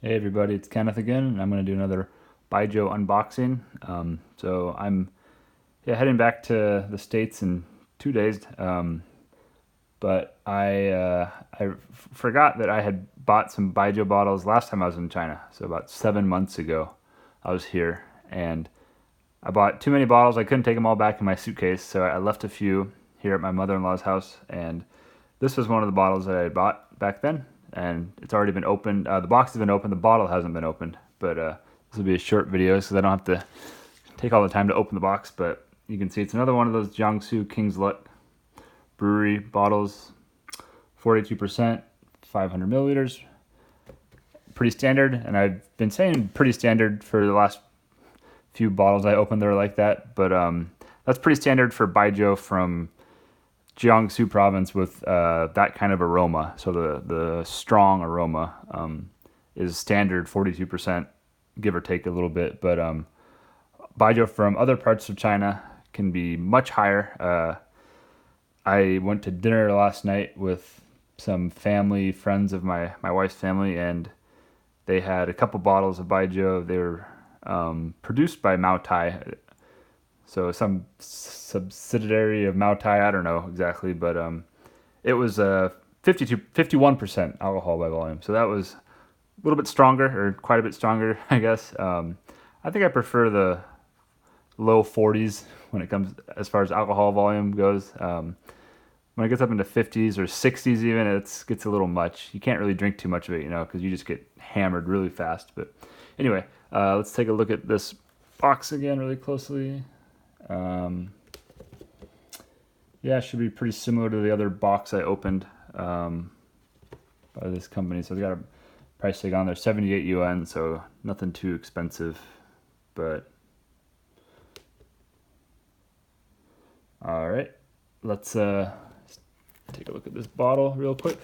Hey everybody, it's Kenneth again, and I'm going to do another Baijiu unboxing. So I'm heading back to the States in 2 days, but I forgot that I had bought some Baijiu bottles last time I was in China. So about 7 months ago, I was here, and I bought too many bottles. I couldn't take them all back in my suitcase, so I left a few here at my mother-in-law's house, and this was one of the bottles that I had bought back then, and it's already been opened. The box has been opened, the bottle hasn't been opened, but this will be a short video because I don't have to take all the time to open the box, but you can see it's another one of those Jiangsu King's Luck Brewery bottles, 42%, 500 milliliters. Pretty standard, and I've been saying pretty standard for the last few bottles I opened that are like that, but that's pretty standard for Baijiu from Jiangsu province with that kind of aroma. So the strong aroma is standard 42%, give or take a little bit. But Baijiu from other parts of China can be much higher. I went to dinner last night with some family, friends of my wife's family, and they had a couple bottles of Baijiu. They were produced by Maotai, so some subsidiary of Maotai, I don't know exactly, but it was 51% alcohol by volume. So that was a little bit stronger, or quite a bit stronger, I guess. I think I prefer the low 40s when it comes as far as alcohol volume goes. When it gets up into 50s or 60s even, it gets a little much. You can't really drink too much of it, because you just get hammered really fast. But anyway, let's take a look at this box again really closely. Yeah, it should be pretty similar to the other box I opened by this company. So they got a price tag on there, 78 yuan, so nothing too expensive. But all right, let's take a look at this bottle real quick.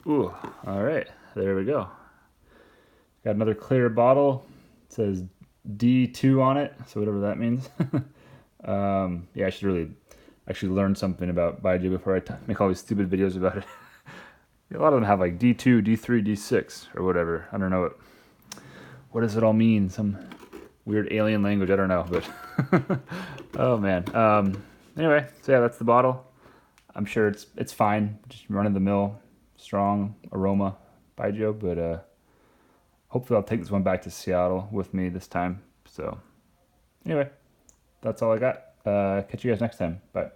Ooh, all right, there we go. Got another clear bottle. It says D2 on it, so whatever that means. Yeah, I should really actually learn something about Baijiu before I make all these stupid videos about it. A lot of them have like D2, D3, D6, or whatever. I don't know what does it all mean. Some weird alien language. I don't know, but oh man. Anyway, so yeah, that's the bottle. I'm sure it's fine. Just run of the mill, strong aroma Baijiu, but hopefully I'll take this one back to Seattle with me this time. So anyway, that's all I got. Catch you guys next time. Bye.